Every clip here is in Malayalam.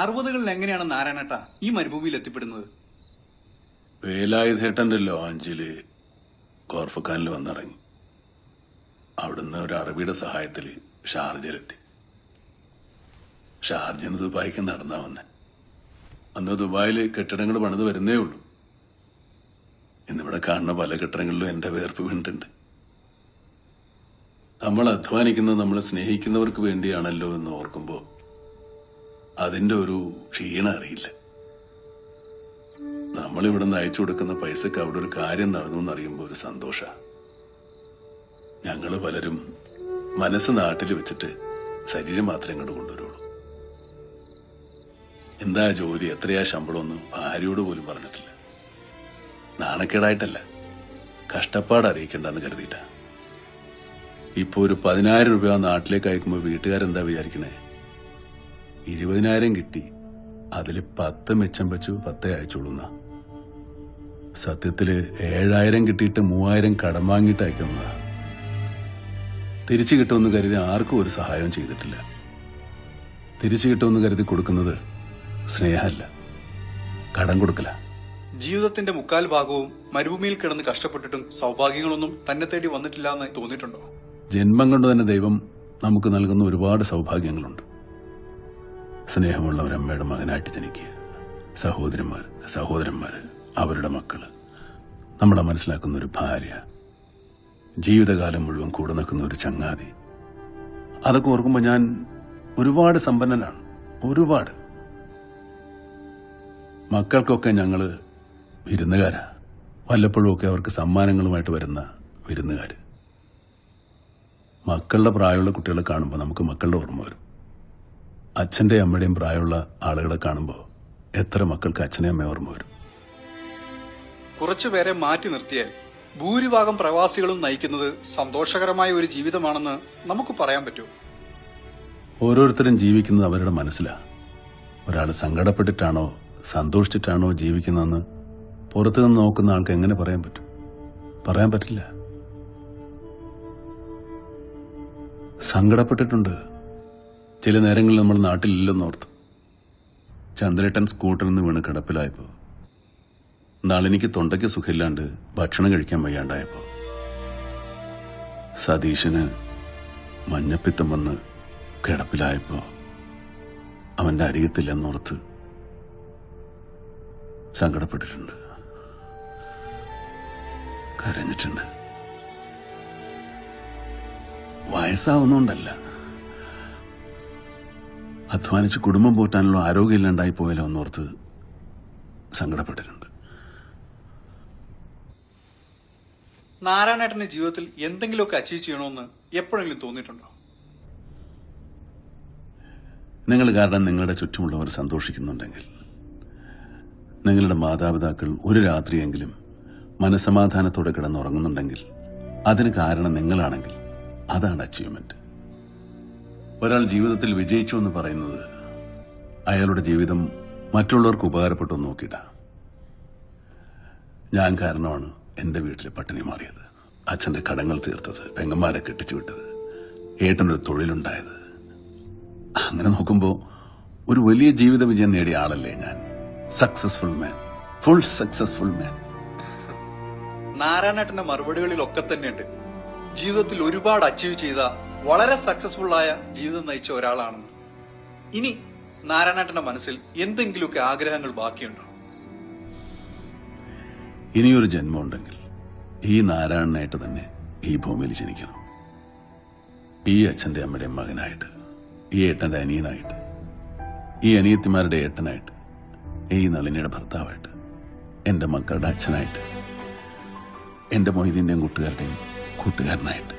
60കളിൽ എങ്ങനെയാണ് നാരായണേട്ട ഈ മരുഭൂമിയിൽ എത്തിപ്പെടുന്നത്? വേലായുധേട്ടന്റെ ലോഞ്ചില് കോർഫക്കാനിൽ വന്നിറങ്ങി. അവിടുന്ന് ഒരു അറബിയുടെ സഹായത്തില് ഷാർജയിലെത്തി. ഷാർജന്ന് ദുബായിക്ക് നടന്നാ വന്നെ. അന്ന് ദുബായില് കെട്ടിടങ്ങൾ പണിത് വരുന്നേ ഉള്ളൂ. ഇന്നിവിടെ കാണുന്ന പല കെട്ടിടങ്ങളിലും എന്റെ വേർപ്പ് വീണിട്ടുണ്ട്. നമ്മൾ അധ്വാനിക്കുന്നത് നമ്മളെ സ്നേഹിക്കുന്നവർക്ക് വേണ്ടിയാണല്ലോ എന്ന് ഓർക്കുമ്പോ അതിന്റെ ഒരു ക്ഷീണം അറിയില്ല. നമ്മളിവിടുന്ന് അയച്ചു കൊടുക്കുന്ന പൈസക്ക് അവിടെ ഒരു കാര്യം നടന്നു എന്നറിയുമ്പോൾ ഒരു സന്തോഷ. ഞങ്ങള് പലരും മനസ്സ് നാട്ടിൽ വെച്ചിട്ട് ശരീരം മാത്രമേ ഇങ്ങോട്ട് കൊണ്ടുവരുള്ളൂ. എന്താ ജോലി, എത്രയാ ശമ്പളമൊന്നും ഭാര്യയോട് പോലും പറഞ്ഞിട്ടില്ല. നാണക്കേടായിട്ടല്ല, കഷ്ടപ്പാട് അറിയിക്കണ്ടെന്ന് കരുതിയിട്ടാ. ഇപ്പൊ ഒരു 10,000 രൂപ നാട്ടിലേക്ക് അയക്കുമ്പോ വീട്ടുകാരെന്താ വിചാരിക്കണേ? 20,000 കിട്ടി, അതില് 10 മിച്ചം വെച്ചു 10 അയച്ചോളുന്ന. സത്യത്തില് 7,000 കിട്ടിയിട്ട് 3,000 കടം വാങ്ങിയിട്ട് അയക്കുന്നതാ. തിരിച്ചു കിട്ടുമെന്ന് കരുതി ആർക്കും ഒരു സഹായവും ചെയ്തിട്ടില്ല. തിരിച്ചു കിട്ടുമെന്ന് കരുതി കൊടുക്കുന്നത് സ്നേഹമല്ല, കടം കൊടുക്കല. ജീവിതത്തിന്റെ 3/4 ഭാഗവും മരുഭൂമിയിൽ കിടന്ന് കഷ്ടപ്പെട്ടിട്ടും സൗഭാഗ്യങ്ങളൊന്നും തന്നെ തേടി വന്നിട്ടില്ല എന്ന് തോന്നിയിട്ടുണ്ടോ? ജന്മം കൊണ്ട് തന്നെ ദൈവം നമുക്ക് നൽകുന്ന ഒരുപാട് സൗഭാഗ്യങ്ങളുണ്ട്. സ്നേഹമുള്ള ഒരമ്മയുടെ മകനായിട്ട് ജനിക്കുക, സഹോദരന്മാര്, അവരുടെ മക്കള്, നമ്മളെ മനസ്സിലാക്കുന്ന ഒരു ഭാര്യ, ജീവിതകാലം മുഴുവൻ കൂടെ നിൽക്കുന്ന ഒരു ചങ്ങാതി. അതൊക്കെ ഓർക്കുമ്പോൾ ഞാൻ ഒരുപാട് സമ്പന്നനാണ്. ഒരുപാട്. മക്കൾക്കൊക്കെ ഞങ്ങള് വിരുന്നുകാരാ. വല്ലപ്പോഴും ഒക്കെ അവർക്ക് സമ്മാനങ്ങളുമായിട്ട് വരുന്ന വിരുന്നുകാര്. മക്കളുടെ പ്രായമുള്ള കുട്ടികളെ കാണുമ്പോൾ നമുക്ക് മക്കളുടെ ഓർമ്മ വരും. അച്ഛന്റെയും അമ്മയുടെയും പ്രായമുള്ള ആളുകളെ കാണുമ്പോൾ എത്ര മക്കൾക്ക് അച്ഛനെയും അമ്മയും ഓർമ്മ വരും. കുറച്ചുപേരെ മാറ്റി നിർത്തിയാൽ ഭൂരിഭാഗം പ്രവാസികളും നയിക്കുന്നത് സന്തോഷകരമായ ഒരു ജീവിതമാണെന്ന് നമുക്ക് പറയാൻ പറ്റുമോ? ഓരോരുത്തരും ജീവിക്കുന്നത് അവരുടെ മനസ്സിലാ. ഒരാൾ സങ്കടപ്പെട്ടിട്ടാണോ സന്തോഷിച്ചിട്ടാണോ ജീവിക്കുന്നതെന്ന് പുറത്തു നിന്ന് നോക്കുന്ന ആൾക്ക് എങ്ങനെ പറയാൻ പറ്റും? പറയാൻ പറ്റില്ല. സങ്കടപ്പെട്ടിട്ടുണ്ട്. ചില നേരങ്ങളിൽ നമ്മൾ നാട്ടിലില്ലെന്നോർത്ത്. ചന്ദ്രേട്ടൻ സ്കൂട്ടറിൽ നിന്ന് വീണ് കിടപ്പിലായപ്പോ, നാളെനിക്ക് തൊണ്ടയ്ക്ക് സുഖമില്ലാണ്ട് ഭക്ഷണം കഴിക്കാൻ വയ്യാണ്ടായപ്പോ, സതീശന് മഞ്ഞപ്പിത്തം വന്ന് കിടപ്പിലായപ്പോ അവന്റെ അരികത്തില്ലെന്നോർത്ത് സങ്കടപ്പെട്ടിട്ടുണ്ട്, കരഞ്ഞിട്ടുണ്ട്. വയസ്സാവുന്നോണ്ടല്ല, അധ്വാനിച്ച് കുടുംബം പോറ്റാനുള്ള ആരോഗ്യമില്ലാണ്ടായി പോയാലോ എന്നോർത്ത് സങ്കടപ്പെട്ടിട്ടുണ്ട്. നാരായണേട്ടന്റെ ജീവിതത്തിൽ എന്തെങ്കിലുമൊക്കെ അച്ചീവ് ചെയ്യണമെന്ന് എപ്പോഴെങ്കിലും തോന്നിയിട്ടുണ്ടോ? നിങ്ങൾ കാരണം നിങ്ങളുടെ ചുറ്റുമുള്ളവർ സന്തോഷിക്കുന്നുണ്ടെങ്കിൽ, നിങ്ങളുടെ മാതാപിതാക്കൾ ഒരു രാത്രിയെങ്കിലും മനസമാധാനത്തോടെ കിടന്നുറങ്ങുന്നുണ്ടെങ്കിൽ, അതിന് കാരണം നിങ്ങളാണെങ്കിൽ അതാണ് അച്ചീവ്മെന്റ്. ഒരാൾ ജീവിതത്തിൽ വിജയിച്ചു എന്ന് പറയുന്നത് അയാളുടെ ജീവിതം മറ്റുള്ളവർക്ക് ഉപകാരപ്പെട്ടു നോക്കിയിട്ടാ. ഞാൻ കാരണമാണ് എന്റെ വീട്ടിലെ പട്ടിണി മാറിയത്, അച്ഛന്റെ കടങ്ങൾ തീർത്തത്, പെങ്ങന്മാരെ കെട്ടിച്ചു വിട്ടത്, ഏട്ടനൊരു തൊഴിലുണ്ടായത്. അങ്ങനെ നോക്കുമ്പോ ഒരു വലിയ ജീവിത വിജയം നേടിയ ആളല്ലേ ഞാൻ. Successful man, full successful man. നാരായണേട്ടന്റെ മറുപടികളിലൊക്കെ തന്നെയുണ്ട് ജീവിതത്തിൽ ഒരുപാട് അച്ചീവ് ചെയ്ത, വളരെ സക്സസ്ഫുൾ ആയ ജീവിതം നയിച്ച ഒരാളാണെന്ന്. ഇനി നാരായണേട്ടന്റെ മനസ്സിൽ എന്തെങ്കിലുമൊക്കെ ആഗ്രഹങ്ങൾ ബാക്കിയുണ്ടോ? ഇനിയൊരു ജന്മം ഉണ്ടെങ്കിൽ ഈ നാരായണനായിട്ട് തന്നെ ഈ ഭൂമിയിൽ ജനിക്കണം. ഈ അച്ഛന്റെ അമ്മയുടെ മകനായിട്ട്, ഈ ഏട്ടന്റെ അനിയനായിട്ട്, ഈ അനിയത്തിമാരുടെ ഏട്ടനായിട്ട്, ഈ നളിനിയുടെ ഭർത്താവായിട്ട്, എന്റെ മക്കളുടെ അച്ഛനായിട്ട്, എന്റെ മൊയ്തീന്റെയും കൂട്ടുകാരുടെയും കൂട്ടുകാരനായിട്ട്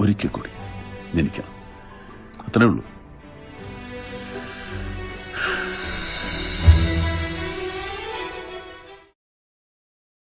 ഒരിക്കൽ കൂടി ജനിക്കണം. അത്രേ ഉള്ളൂ.